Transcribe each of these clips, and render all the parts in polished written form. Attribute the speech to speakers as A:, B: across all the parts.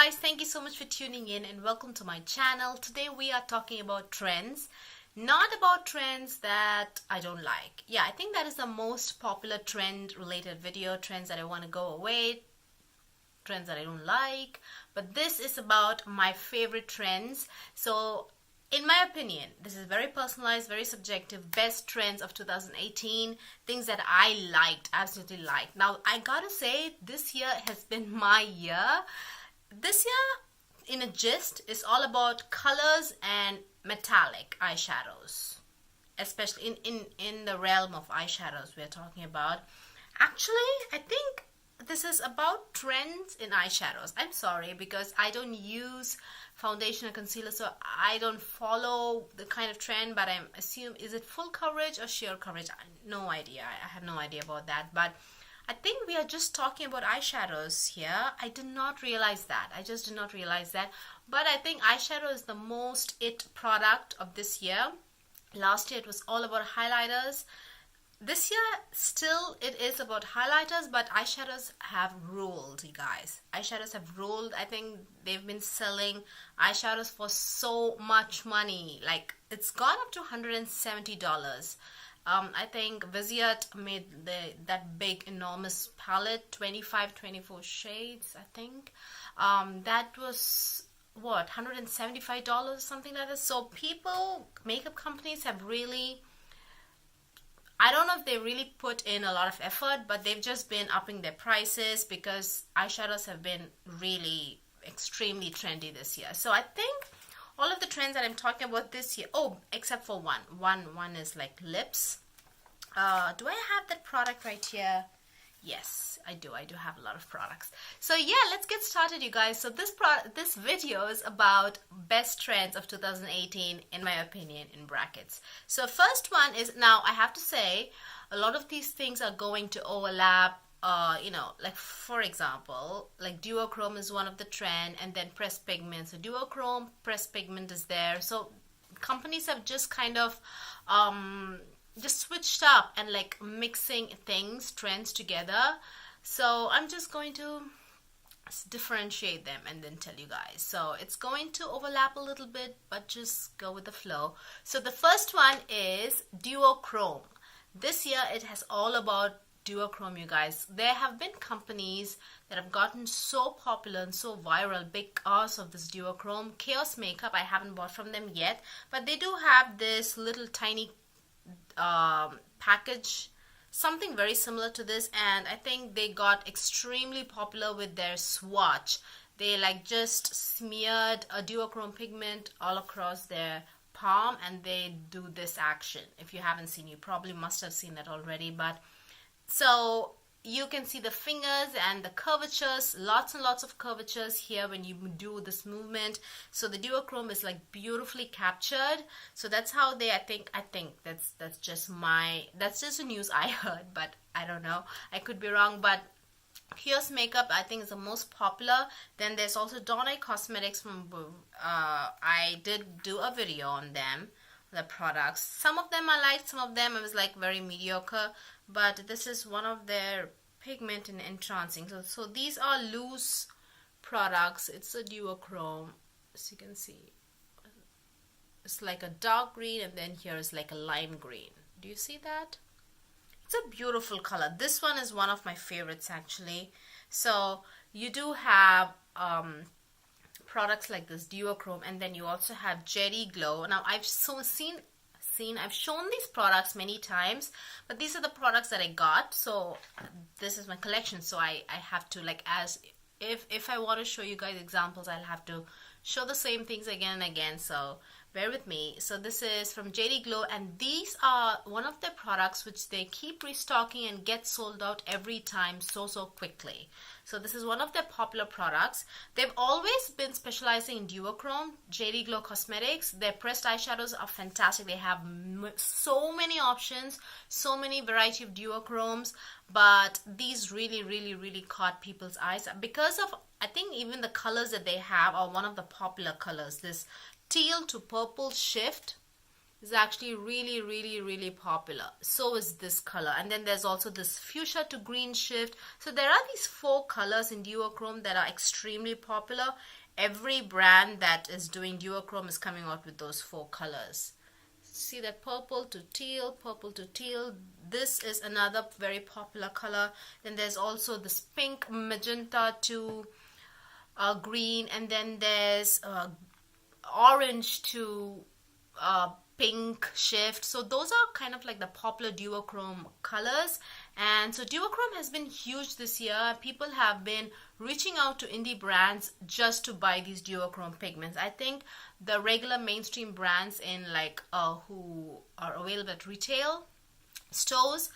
A: guys, thank you so much for tuning in and welcome to my channel. Today we are talking about trends, not about trends that I don't like. Yeah, I think that is the most popular trend related video, trends that I want to go away, trends that I don't like. But this is about my favorite trends. So in my opinion, this is very personalized, very subjective, best trends of 2018, things that I liked, absolutely liked. Now, I gotta say, this year has been my year. This year, in a gist, is all about colors and metallic eyeshadows, especially in the realm of eyeshadows we're talking about. Actually, I think this is about trends in eyeshadows. I'm sorry, because I don't use foundation or concealer, so I don't follow the kind of trend, but I assume, is it full coverage or sheer coverage? No idea. I have no idea about that, but I think we are just talking about eyeshadows here. I did not realize that. I just did not realize that. But I think eyeshadow is the most it product of this year. Last year it was all about highlighters. This year still it is about highlighters, but eyeshadows have ruled, you guys. Eyeshadows have ruled. I think they've been selling eyeshadows for so much money. Like, it's gone up to $170. I think VISEART made that big enormous palette, 24 shades, I think. That was what, $175, something like that. So people, makeup companies have really, I don't know if they really put in a lot of effort, but they've just been upping their prices because eyeshadows have been really extremely trendy this year. So I think all of the trends that I'm talking about this year, oh, except for one. One is like lips. Do I have that product right here? Yes, I do. I do have a lot of products. So yeah, let's get started, you guys. So this video is about best trends of 2018, in my opinion, in brackets. So first one is, now I have to say, a lot of these things are going to overlap. You know, like for example, like duochrome is one of the trend, and then pressed pigment. So duochrome, pressed pigment is there. So companies have just kind of just switched up and like mixing trends together. So I'm just going to differentiate them and then tell you guys. So it's going to overlap a little bit, but just go with the flow. So the first one is duochrome. This year it has all about duochrome, you guys. There have been companies that have gotten so popular and so viral because of this duochrome. Chaos Makeup, I haven't bought from them yet, but they do have this little tiny package, something very similar to this, and I think they got extremely popular with their swatch. They like just smeared a duochrome pigment all across their palm and they do this action. If you haven't seen, you probably must have seen that already, but so you can see the fingers and the curvatures, lots and lots of curvatures here when you do this movement. So the duochrome is like beautifully captured. So that's how they, I think that's just the news I heard, but I don't know. I could be wrong, but Chaos Makeup I think is the most popular. Then there's also Dawn Cosmetics from I did do a video on them, the products. Some of them I liked, some of them I was like very mediocre, but this is one of their pigment and entrancing. So these are loose products. It's a duochrome, as you can see. It's like a dark green, and then here is like a lime green. Do you see that? It's a beautiful color. This one is one of my favorites actually. So you do have products like this duochrome, and then you also have Jelly Glow. Now I've I've shown these products many times, but these are the products that I got. So this is my collection. So I have to, like, as if I want to show you guys examples, I'll have to show the same things again and again. So bear with me. So this is from Jelly Glow, and these are one of their products which they keep restocking and get sold out every time so quickly. So this is one of their popular products. They've always been specializing in duochrome. Jelly Glow Cosmetics, their pressed eyeshadows are fantastic. They have so many options, so many variety of duochromes, but these really caught people's eyes because of, I think, even the colors that they have are one of the popular colors. This teal to purple shift is actually really popular. So is this color. And then there's also this fuchsia to green shift. So there are these 4 colors in duochrome that are extremely popular. Every brand that is doing duochrome is coming out with those 4 colors. See that purple to teal, purple to teal. This is another very popular color. Then there's also this pink magenta to green, and then there's orange to pink shift. So those are kind of like the popular duochrome colors. And so duochrome has been huge this year. People have been reaching out to indie brands just to buy these duochrome pigments. I think the regular mainstream brands in like who are available at retail stores,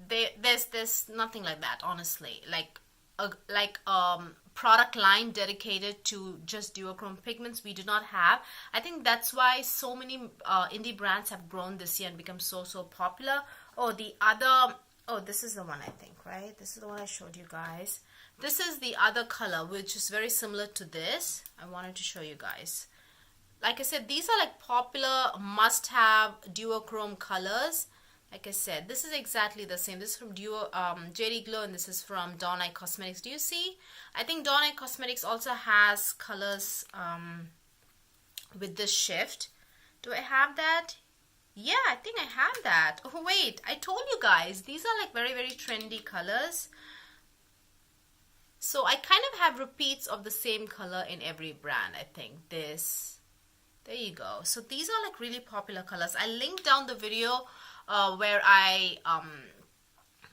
A: there's nothing like that, honestly. Like product line dedicated to just duochrome pigments we do not have. I think that's why so many indie brands have grown this year and become so popular. Oh, this is the one, I think, right? This is the one I showed you guys. This is the other color, which is very similar to this. I wanted to show you guys. Like I said, these are like popular must-have duochrome colors. Like I said, this is exactly the same. This is from JD Glow, and this is from Dawn Eye Cosmetics. Do you see? I think Dawn Eye Cosmetics also has colors with this shift. Do I have that? Yeah, I think I have that. Oh, wait. I told you guys. These are like very trendy colors. So I kind of have repeats of the same color in every brand, I think. This. There you go. So these are like really popular colors. I linked down the video where I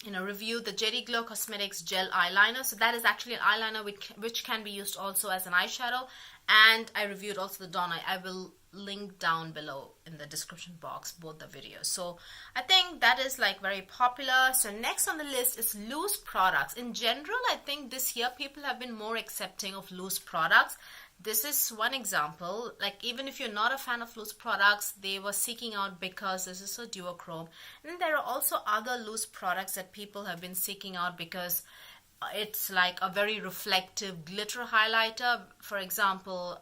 A: reviewed the JD Glow Cosmetics gel eyeliner. So that is actually an eyeliner which can be used also as an eyeshadow. And I reviewed also the Dawn Eye. I will link down below in the description box both the videos. So I think that is like very popular. So next on the list is loose products. In general, I think this year people have been more accepting of loose products. This is one example. Like, even if you're not a fan of loose products, they were seeking out because this is a duochrome. And then there are also other loose products that people have been seeking out because it's like a very reflective glitter highlighter. For example,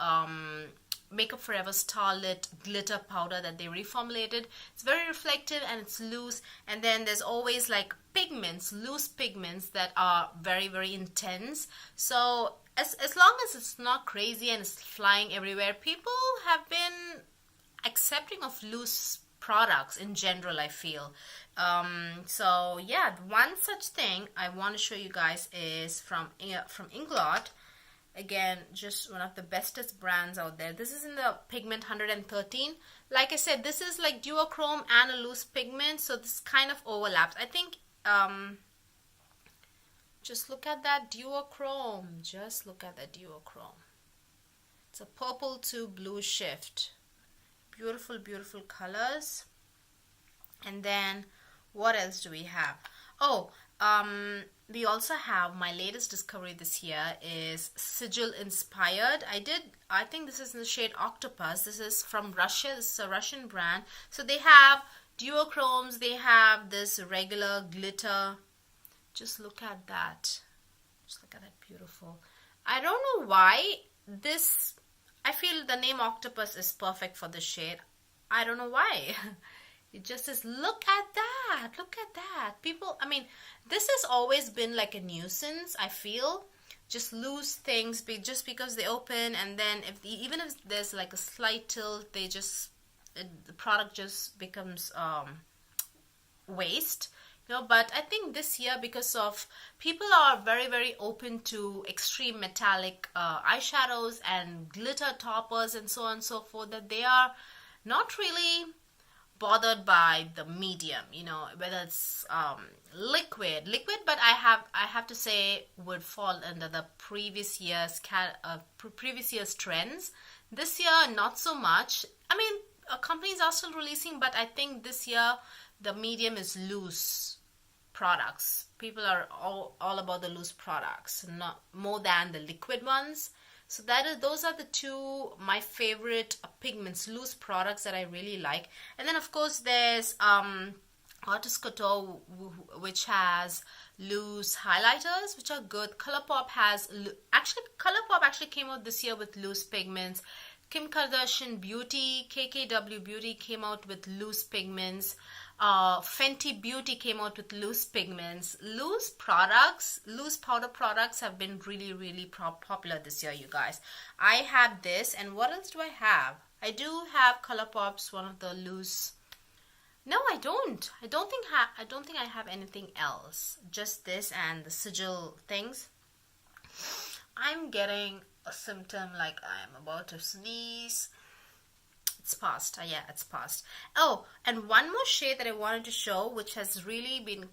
A: Makeup Forever Starlit glitter powder that they reformulated. It's very reflective and it's loose. And then there's always like pigments, loose pigments that are very intense. So as long as it's not crazy and it's flying everywhere, people have been accepting of loose products in general, I feel. So yeah, one such thing I want to show you guys is from INGLOT. Again, just one of the bestest brands out there. This is in the pigment 113. Like I said, this is like duochrome and a loose pigment, so this kind of overlaps. I think just look at that duochrome. Just look at that duochrome. It's a purple to blue shift. Beautiful colors. And then what else do we have? Oh, we also have my latest discovery this year is SIGIL inspired. I think this is in the shade Octopus. This is from Russia. This is a Russian brand. So they have duochromes. They have this regular glitter. Just look at that. Just look at that, beautiful. I don't know why this, I feel the name Octopus is perfect for this shade. I don't know why. It just says, look at that, look at that. People, I mean, this has always been like a nuisance, I feel. Just loose things just because they open, and then even if there's like a slight tilt, the product just becomes waste. You know, but I think this year, because of people are very open to extreme metallic eyeshadows and glitter toppers and so on and so forth, that they are not really bothered by the medium, you know, whether it's liquid, but I have to say would fall under the previous year's trends. This year, not so much. I mean, companies are still releasing, but I think this year the medium is loose products. People are all about the loose products, not more than the liquid ones. So those are the two my favorite pigments, loose products that I really like. And then of course there's Artist Couture, which has loose highlighters, which are good. ColourPop actually came out this year with loose pigments. Kim Kardashian Beauty, KKW Beauty came out with loose pigments. Fenty Beauty came out with loose pigments. Loose powder products have been really popular this year, you guys. I have this, and what else do I have? I do have ColourPop's one of the loose. No, I don't. I don't think I have anything else. Just this and the SIGIL things. I'm getting a symptom like I'm about to sneeze. It's passed. Yeah, it's passed. Oh, and one more shade that I wanted to show, which has really been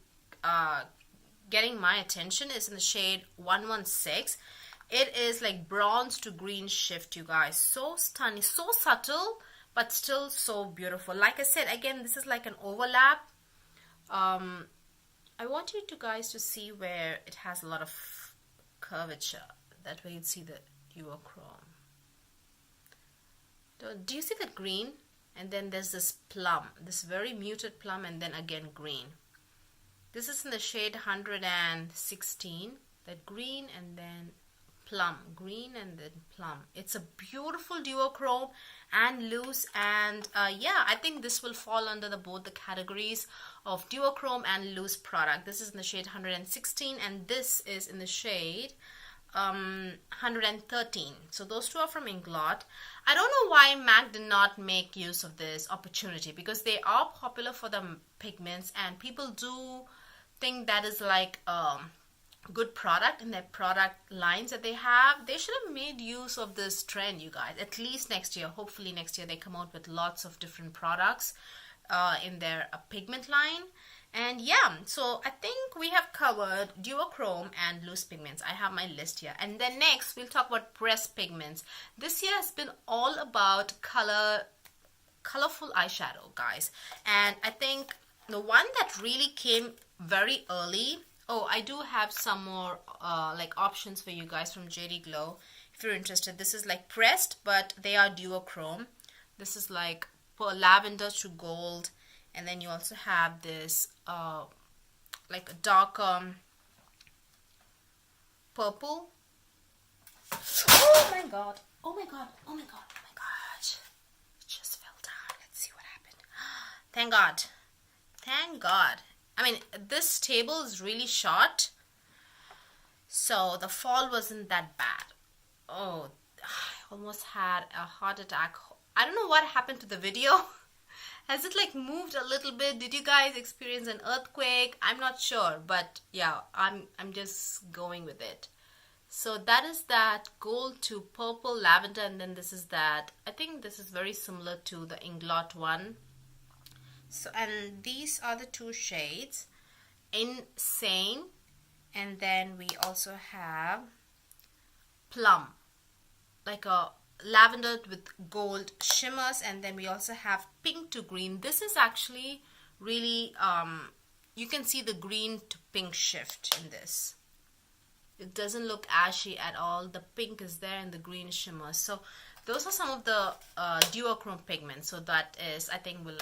A: getting my attention, is in the shade 116. It is like bronze to green shift, you guys. So stunning, so subtle, but still so beautiful. Like I said, again, this is like an overlap. I want you guys to see where it has a lot of curvature. That way you'd see the duochrome. Do you see the green? And then there's this plum, this very muted plum, and then again green. This is in the shade 116. That green and then plum, green and then plum. It's a beautiful duochrome and loose, and yeah, I think this will fall under both the categories of duochrome and loose product. This is in the shade 116, and this is in the shade 113. So those two are from INGLOT. I don't know why MAC did not make use of this opportunity, because they are popular for the pigments, and people do think that is like good product in their product lines that they have. They should have made use of this trend, you guys, at least next year. Hopefully next year they come out with lots of different products in their pigment line. And yeah, so I think we have covered duochrome and loose pigments. I have my list here. And then next we'll talk about pressed pigments. This year has been all about colorful eyeshadow, guys. And I think the one that really came very early. Oh, I do have some more like options for you guys from JD Glow if you're interested. This is like pressed, but they are duochrome. This is like lavender to gold. And then you also have this like a dark purple. Oh my god. Oh my god. Oh my god. Oh my god. It just fell down. Let's see what happened. Thank God. Thank God. I mean, this table is really short, so the fall wasn't that bad. Oh, I almost had a heart attack. I don't know what happened to the video. Has it like moved a little bit? Did you guys experience an earthquake? I'm not sure, but yeah, I'm just going with it. So that is that gold to purple lavender, and then this is that. I think this is very similar to the INGLOT one. So, and these are the two shades, N-SANE, and then we also have plum, like a lavender with gold shimmers, and then we also have pink to green. This is actually really, you can see the green to pink shift in this. It doesn't look ashy at all. The pink is there and the green shimmers. So those are some of the duochrome pigments. So that is, I think, will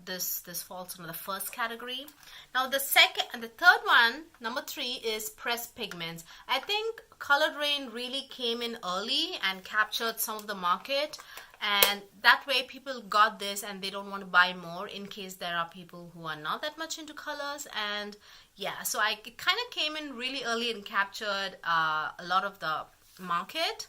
A: this falls under the first category. Now the second and the third one, number 3, is pressed pigments. I think Colored Rain really came in early and captured some of the market, and that way people got this and they don't want to buy more in case there are people who are not that much into colors. And yeah, so it kind of came in really early and captured a lot of the market.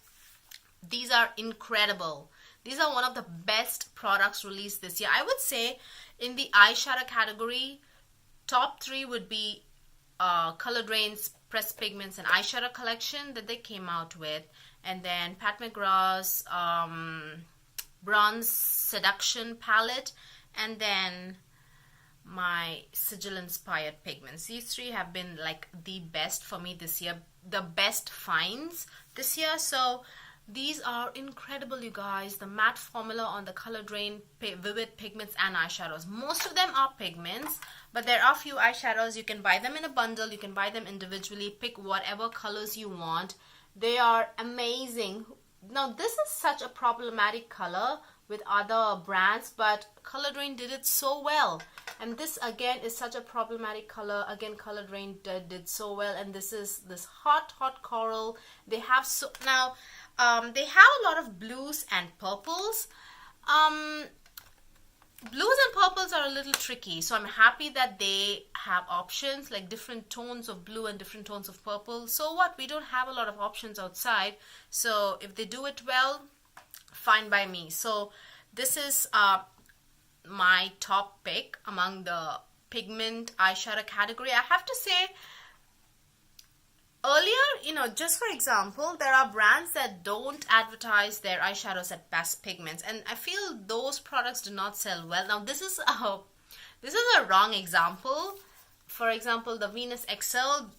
A: These are incredible. These are one of the best products released this year. I would say in the eyeshadow category, top 3 would be Colored Rain's pressed pigments and eyeshadow collection that they came out with, and then Pat McGrath's Bronze Seduction palette, and then my SIGIL inspired pigments. These 3 have been like the best for me this year, the best finds this year. So these are incredible, you guys. The matte formula on the Colored Rain Vivid Pigments and eyeshadows. Most of them are pigments, but there are few eyeshadows. You can buy them in a bundle. You can buy them individually. Pick whatever colors you want. They are amazing. Now, this is such a problematic color with other brands, but Colored Rain did it so well. And this again is such a problematic color. Again, Colored Rain did so well. And this is this hot coral. They have so now They have a lot of blues and purples. Blues and purples are a little tricky, so I'm happy that they have options like different tones of blue and different tones of purple. So what, we don't have a lot of options outside, so if they do it well, fine by me. So this is my top pick among the pigment eyeshadow category. I have to say, earlier, just for example, there are brands that don't advertise their eyeshadows at Best Pigments, and I feel those products do not sell well. Now, this is a wrong example. For example, the Venus XL,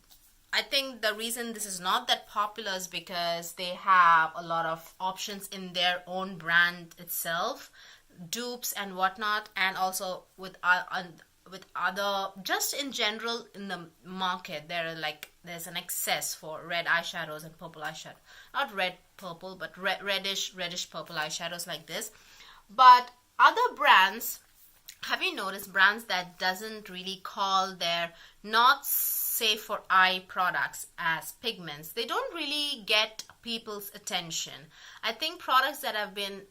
A: I think the reason this is not that popular is because they have a lot of options in their own brand itself, dupes and whatnot, and also with other, just in general in the market, there's an excess for red eyeshadows and purple eyeshadow. Not red purple, but reddish purple eyeshadows like this. But other brands, have you noticed brands that doesn't really call their not safe for eye products as pigments, they don't really get people's attention. I think products that have been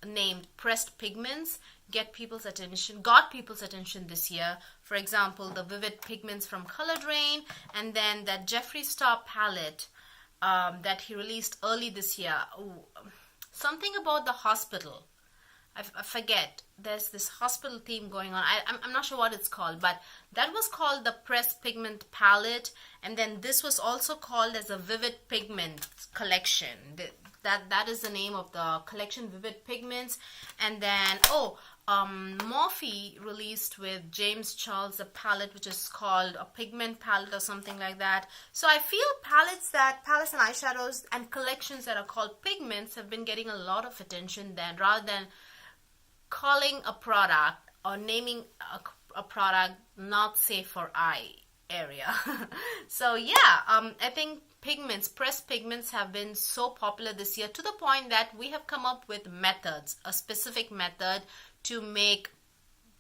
A: named pressed pigments got people's attention this year. For example, the Vivid Pigments from RAINE, and then that Jeffree Star palette that he released early this year. Ooh, something about the hospital. I forget. There's this hospital theme going on. I'm not sure what it's called, but that was called the Pressed Pigment palette, and then this was also called as a Vivid Pigment collection. That is the name of the collection, Vivid Pigments. And then Morphe released with James Charles a palette which is called a pigment palette or something like that. So I feel palettes and eyeshadows and collections that are called pigments have been getting a lot of attention then, rather than calling a product or naming a product not safe for eye area. So yeah, I think pressed pigments have been so popular this year, to the point that we have come up with methods, a specific method to make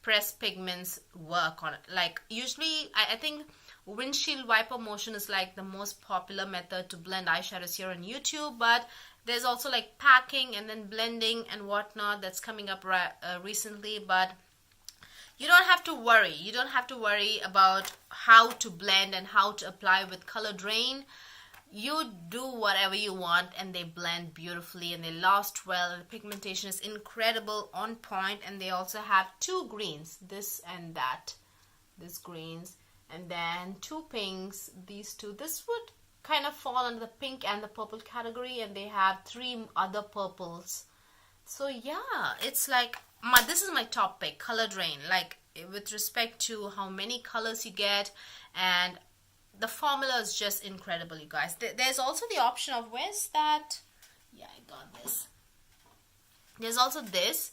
A: pressed pigments work on it. Like usually, I think windshield wiper motion is like the most popular method to blend eyeshadows here on YouTube, but there's also like packing and then blending and whatnot that's coming up recently. But you don't have to worry. You don't have to worry about how to blend and how to apply with RAINE. You do whatever you want and they blend beautifully and they last well. The pigmentation is incredible, on point, and they also have two greens, this and that. This greens, and then two pinks, these two. This would kind of fall under the pink and the purple category, and they have three other purples. So yeah, it's like this is my top pick, RAINE, like with respect to how many colors you get, and the formula is just incredible, you guys. There's also the option of, where's that? Yeah, I got this. There's also this,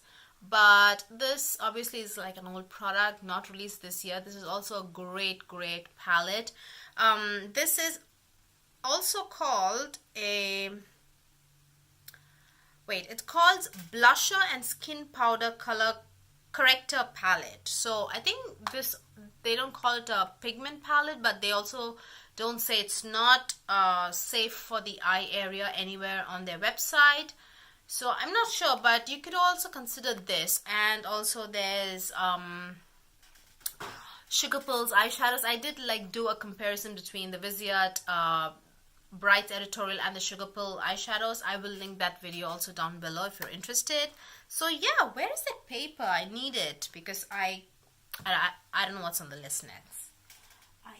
A: but this obviously is like an old product, not released this year. This is also a great palette. This is also called it's called Blusher and Skin Powder Color Corrector Palette. So I think they don't call it a pigment palette, but they also don't say it's not safe for the eye area anywhere on their website. So I'm not sure, but you could also consider this. And also there's Sugar Pearls eyeshadows. I did do a comparison between the VISEART Bright Editorial and the Sugar Pearl eyeshadows. I will link that video also down below if you're interested. So yeah, where is that paper? I need it because I don't know what's on the list next. I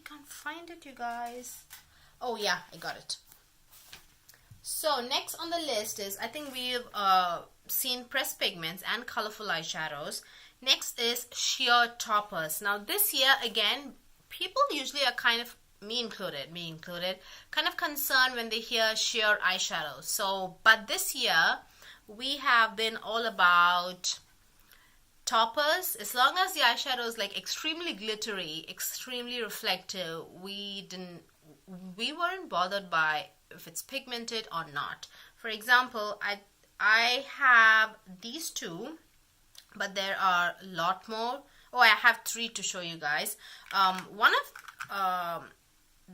A: can't find it, you guys. Oh yeah, I got it. So next on the list is, I think we've seen pressed pigments and colorful eyeshadows. Next is sheer toppers. Now this year, again, people usually are kind of, me included, kind of concerned when they hear sheer eyeshadows. So, but this year, we have been all about toppers. As long as the eyeshadow is extremely glittery, extremely reflective, we weren't bothered by if it's pigmented or not. For example, I have these two, but there are a lot more. Oh, I have three to show you guys. One of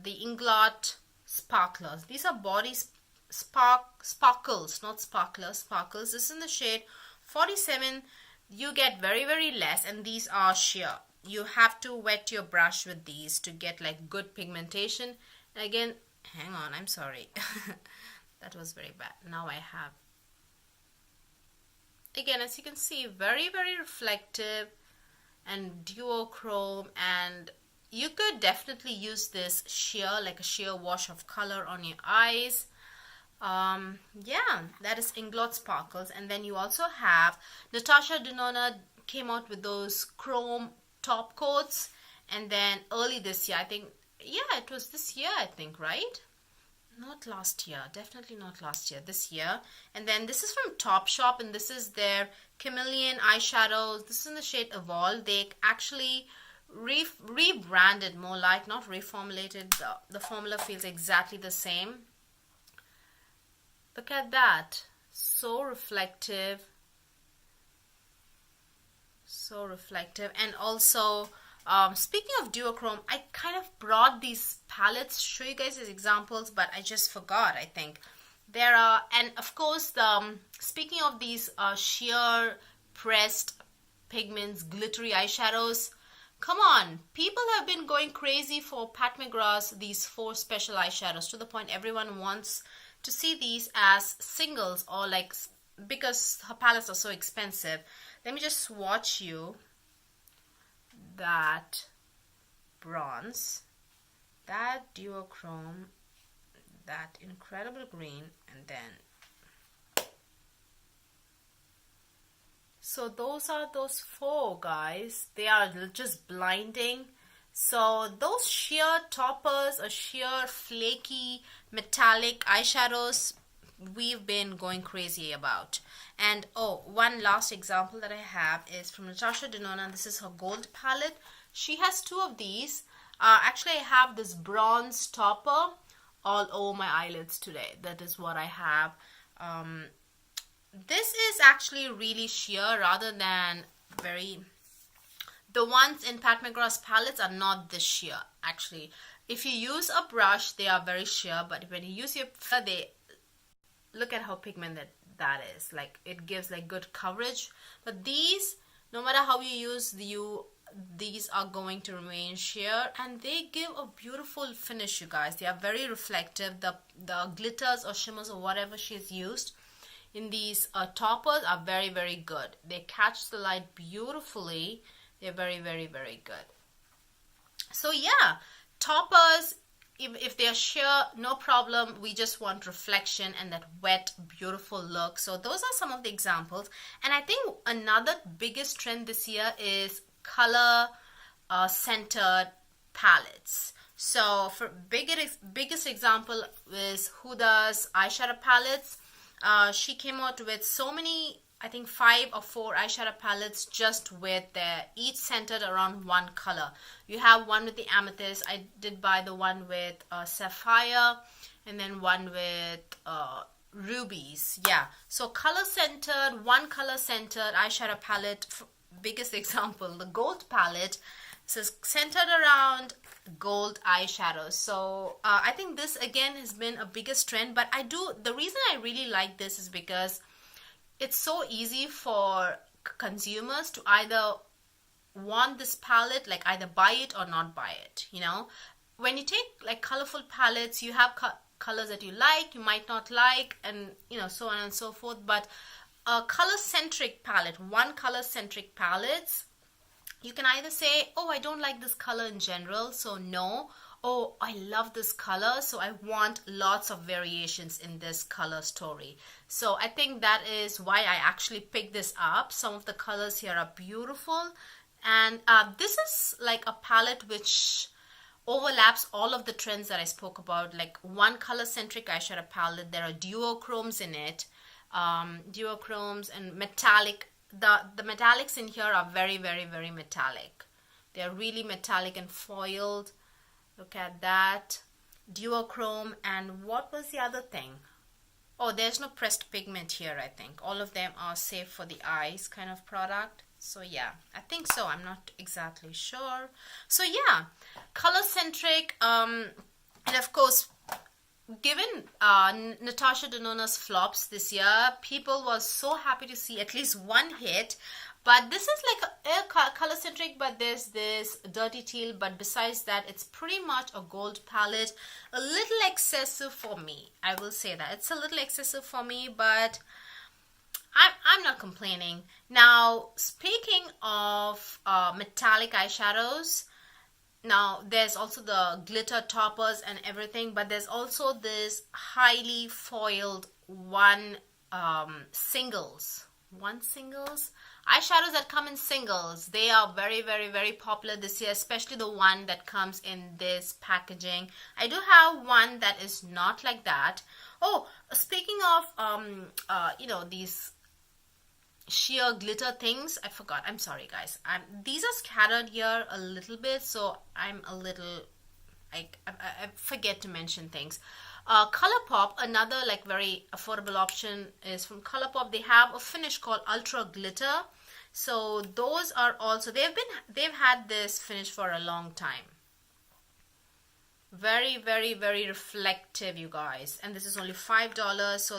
A: the INGLOT sparklers. These are body sparkles, not sparkler, sparkles. This is in the shade 47. You get very, very less, and these are sheer. You have to wet your brush with these to get like good pigmentation. And again, hang on, I'm sorry. That was very bad. Now I have, again, as you can see, very, very reflective and duochrome, and you could definitely use this sheer, like a sheer wash of color on your eyes. Yeah, that is INGLOT sparkles. And then you also have NATASHA DENONA came out with those chrome top coats, and then early this year, I think, yeah, it was this year, I think, right? Not last year, definitely not last year, this year. And then this is from TOPSHOP, and this is their Chameleon eyeshadows. This is in the shade Evolve. They actually rebranded, more like, not reformulated. The formula feels exactly the same. Look at that. So reflective. So reflective. And also, speaking of duochrome, I kind of brought these palettes to show you guys as examples, but I just forgot, I think. There are, and of course, speaking of these sheer pressed pigments, glittery eyeshadows, come on, people have been going crazy for Pat McGrath's these 4 special eyeshadows, to the point everyone wants to see these as singles, or like, because her palettes are so expensive. Let me just swatch you that bronze, that duochrome, that incredible green, and then, so those are those 4, guys. They are just blinding. So those sheer toppers or sheer flaky metallic eyeshadows we've been going crazy about. And oh, one last example that I have is from NATASHA DENONA. This is her gold palette. She has 2 of these. Actually, I have this bronze topper all over my eyelids today. That is what I have. This is actually really sheer rather than very... The ones in Pat McGrath's palettes are not this sheer, actually. If you use a brush, they are very sheer, but when you use your... Look at how pigmented that is. Like, it gives like good coverage. But these, no matter how you use these are going to remain sheer, and they give a beautiful finish, you guys. They are very reflective. The glitters or shimmers or whatever she's used in these toppers are very, very good. They catch the light beautifully. They're very, very, very good. So yeah, toppers, if they're sheer, no problem. We just want reflection and that wet, beautiful look. So those are some of the examples. And I think another biggest trend this year is color centered palettes. So for biggest example is HUDA's eyeshadow palettes. She came out with so many, I think 5 or 4 eyeshadow palettes just with their each centered around one color. You have one with the amethyst. I did buy the one with sapphire, and then one with rubies. Yeah, so color centered, one color centered eyeshadow palette. Biggest example, the gold palette. This is centered around gold eyeshadows. So I think this again has been a biggest trend, but the reason I really like this is because it's so easy for consumers to either want this palette, like either buy it or not buy it. You know, when you take like colorful palettes, you have colors that you like, you might not like, and you know, so on and so forth. But a color centric palette, one color centric palettes, you can either say, oh, I don't like this color in general, so no. Oh, I love this color, so I want lots of variations in this color story. So I think that is why I actually picked this up. Some of the colors here are beautiful. And this is like a palette which overlaps all of the trends that I spoke about, like one color-centric eyeshadow palette. There are duochromes in it, duochromes and metallic. The metallics in here are very, very, very metallic. They're really metallic and foiled. Look at that. Duochrome, and what was the other thing? Oh, there's no pressed pigment here, I think. All of them are safe for the eyes kind of product. So yeah, I think so. I'm not exactly sure. So yeah, color-centric. And of course, given Natasha Denona's flops this year, people were so happy to see at least one hit. But this is like a color centric, but there's this dirty teal. But besides that, it's pretty much a gold palette. A little excessive for me. I will say that. It's a little excessive for me, but I'm not complaining. Now, speaking of metallic eyeshadows, now there's also the glitter toppers and everything, but there's also this highly foiled one singles eyeshadows that come in singles. They are very, very, very popular this year, especially the one that comes in this packaging. I do have one that is not like that. Oh, speaking of you know, these sheer glitter things, I forgot. I'm sorry guys, these are scattered here a little bit, so I'm a little I forget to mention things. ColourPop, another like very affordable option is from ColourPop. They have a finish called Ultra Glitter. So those are also, they've had this finish for a long time. Very, very, very reflective, you guys. And this is only $5. So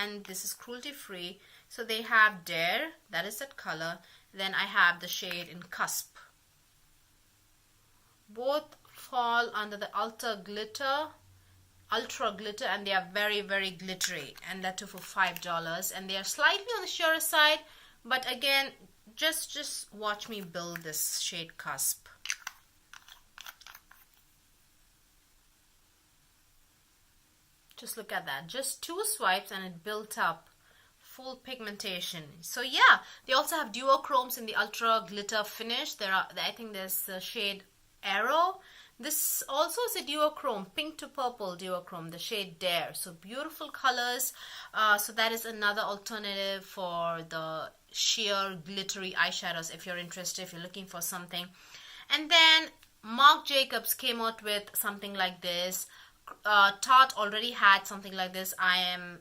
A: and this is cruelty free. So they have Dare, that is that color. Then I have the shade in CUSP. Both fall under the Ultra Glitter, and they are very, very glittery, and that too for $5. And they are slightly on the sheer side, but again, just watch me build this shade CUSP. Just look at that, just 2 swipes and it built up full pigmentation. So yeah, they also have duochromes in the Ultra Glitter finish. I think there's the shade Arrow. This also is a duochrome, pink to purple duochrome, the shade Dare. So beautiful colors. So that is another alternative for the sheer glittery eyeshadows if you're interested, if you're looking for something. And then Marc Jacobs came out with something like this. Tarte already had something like this. I'm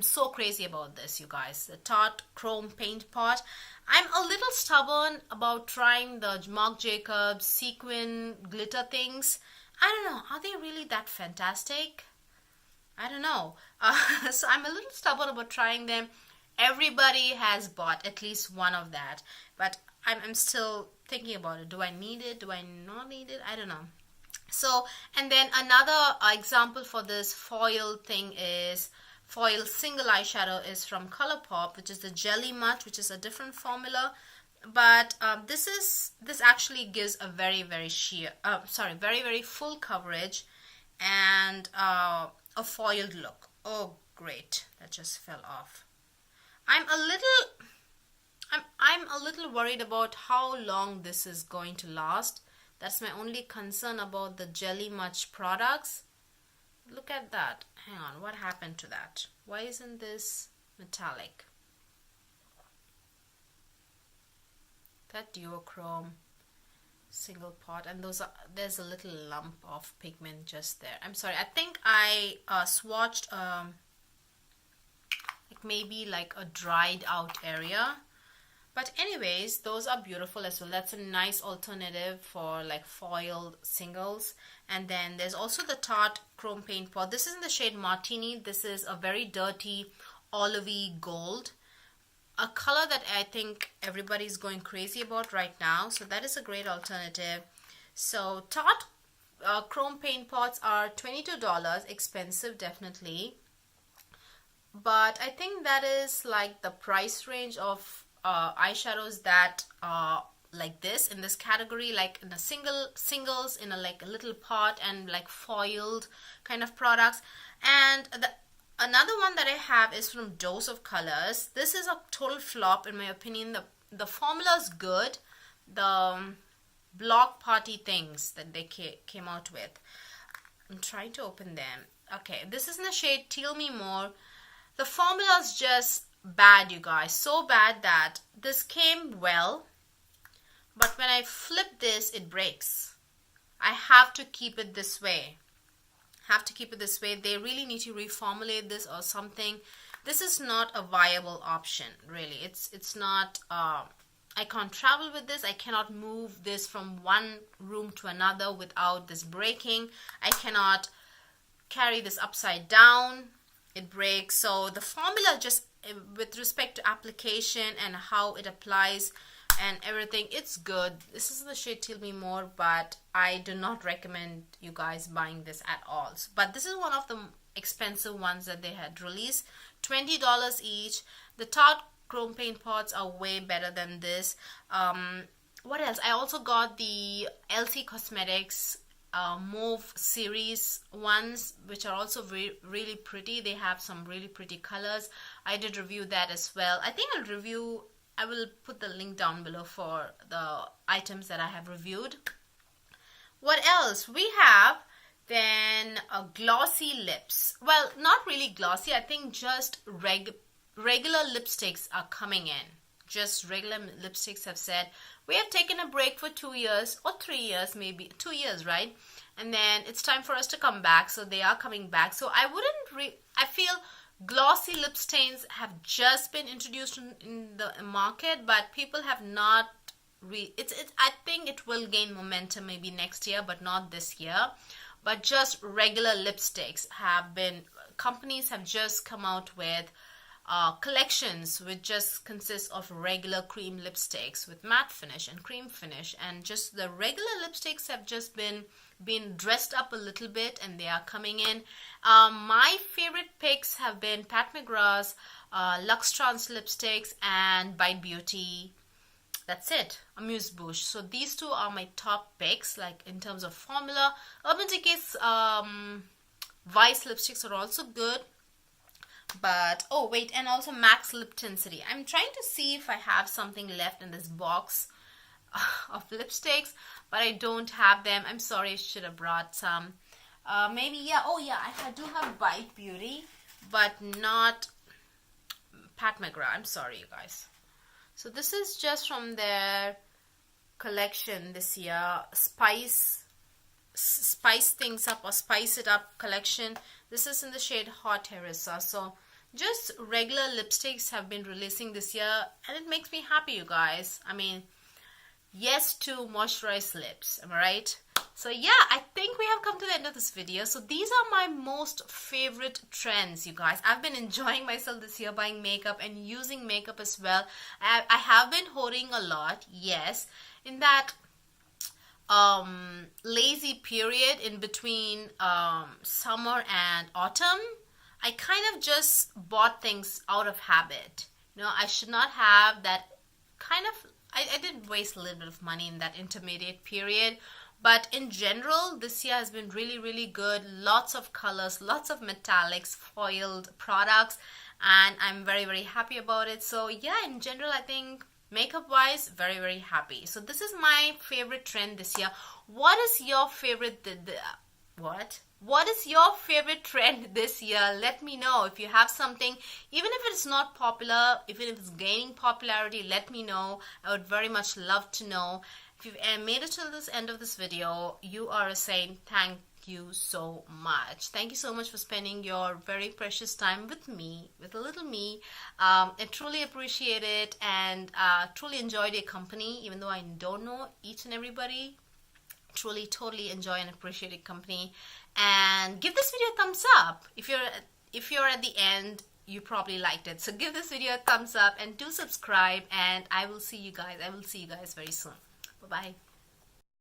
A: so crazy about this, you guys. The Tarte Chrome Paint Pot. I'm a little stubborn about trying the Marc Jacobs sequin glitter things. I don't know. Are they really that fantastic? I don't know. So I'm a little stubborn about trying them. Everybody has bought at least one of that. But I'm still thinking about it. Do I need it? Do I not need it? I don't know. So, and then another example for this foil thing is foil single eyeshadow is from ColourPop, which is the Jelly Much, which is a different formula. But this actually gives a very, very very, very full coverage and a foiled look. Oh, great! That just fell off. I'm a little worried about how long this is going to last. That's my only concern about the Jelly Much products. Look at that. Hang on, what happened to that? Why isn't this metallic? That duochrome single pot, and there's a little lump of pigment just there. I'm sorry, I think I swatched like maybe like a dried out area. But anyways, those are beautiful as well. That's a nice alternative for like foiled singles. And then there's also the Tarte Chrome Paint Pot. This is in the shade Martini. This is a very dirty olivey gold. A color that I think everybody's going crazy about right now. So that is a great alternative. So Tarte Chrome Paint Pots are $22. Expensive, definitely. But I think that is like the price range of eyeshadows that are like this in this category, like in a singles in a like a little pot and like foiled kind of products. And another one that I have is from Dose of Colors. This is a total flop in my opinion. The formula is good. The block party things that they came out with, I'm trying to open them. Okay, this is in the shade Teal Me More. The formula is just bad, you guys, so bad that this came well, but when I flip this, it breaks. I have to keep it this way. They really need to reformulate this or something. This is not a viable option, really. It's not. I can't travel with this. I cannot move this from one room to another without this breaking. I cannot carry this upside down, it breaks. So the formula, just with respect to application and how it applies and everything, it's good. This is the shade Tell Me More, but I do not recommend you guys buying this at all. But this is one of the expensive ones that they had released, $20 each. The Tarte chrome paint pots are way better than this. What else? I also got the LC Cosmetics mauve series ones, which are also really pretty. They have some really pretty colors. I did review that as well. I think I will put the link down below for the items that I have reviewed. What else? We have then glossy lips. Well, not really glossy. I think just regular lipsticks are coming in. Just regular lipsticks have said, we have taken a break for 2 years or 3 years, maybe 2 years, right? And then it's time for us to come back. So they are coming back. So I feel glossy lip stains have just been introduced in the market, but people have not I think it will gain momentum maybe next year, but not this year. But just regular lipsticks companies have just come out with collections which just consist of regular cream lipsticks with matte finish and cream finish, and just the regular lipsticks have just been dressed up a little bit, and they are coming in. My favorite picks have been Pat McGrath's Luxe Trans lipsticks and Bite Beauty. That's it. Amuse Bouche. So these two are my top picks, like in terms of formula. Urban Decay's Vice lipsticks are also good. But, oh wait, and also Max Lip Tensity. I'm trying to see if I have something left in this box of lipsticks, but I don't have them. I'm sorry, I should have brought some. Maybe, yeah, oh yeah, I do have Bite Beauty, but not Pat McGrath. I'm sorry, you guys. So this is just from their collection this year, Spice Things Up or Spice It Up collection. This is in the shade Hot Harissa. So just regular lipsticks have been releasing this year, and it makes me happy, you guys. I mean, yes to moisturized lips, am I right? So yeah, I think we have come to the end of this video. So these are my most favorite trends, you guys. I've been enjoying myself this year buying makeup and using makeup as well. I have been hoarding a lot, yes, in that lazy period in between summer and autumn. I kind of just bought things out of habit. You know, I should not have that kind of, I did waste a little bit of money in that intermediate period. But in general, this year has been really, really good. Lots of colors, lots of metallics, foiled products, and I'm very, very happy about it. So yeah, in general, I think makeup wise, very, very happy. So this is my favorite trend this year. What is your favorite What is your favorite trend this year? Let me know. If you have something, even if it's not popular, even if it's gaining popularity, let me know. I would very much love to know. If you've made it to this end of this video, you are a saint. Thank you so much. Thank you so much for spending your very precious time with me, with a little me. I truly appreciate it, and truly enjoyed your company, even though I don't know each and everybody. Truly, totally enjoy and appreciate your company. And give this video a thumbs up. If you're at the end, you probably liked it. So give this video a thumbs up and do subscribe, and I will see you guys very soon. Bye-bye.